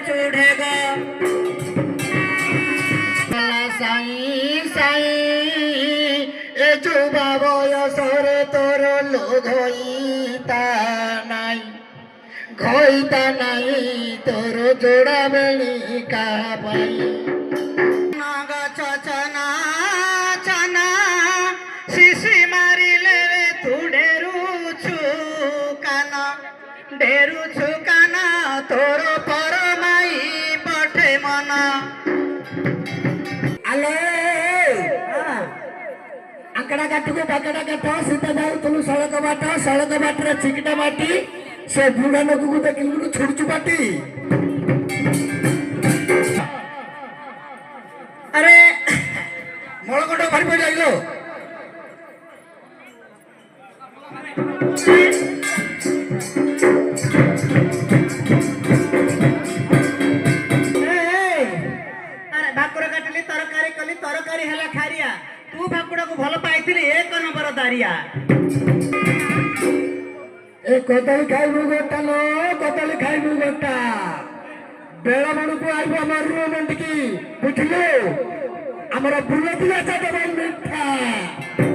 चुढ़ेगा साई साई ए जुबा बयसरे तोर लोघईता नाई तोर जोड़ा बेणी का पाई गछ चना चना शिशि मारिले तू डेरुछु काना तोर परमाई पठे मना आले आंकड़ा काटू को बाकड़ा काट सीता जाऊ तुलु सड़क बाट चिकटा माटी से बुढ़ा लोग को देखिलु छुड़चु बाटी अरे मलकट भारी पड़ जाइलो भाकुड़ काटिली तरकारी कली तरकारी है खारिया तू भाकुड़ को भल पाई एक नंबर दारिया ए कदली खाइबू गोटा लो कदली खाइबू गोटा बेला बड़ू को आइबू आमर मंडी की बुझलो आमर बुलतिया चाट मिठा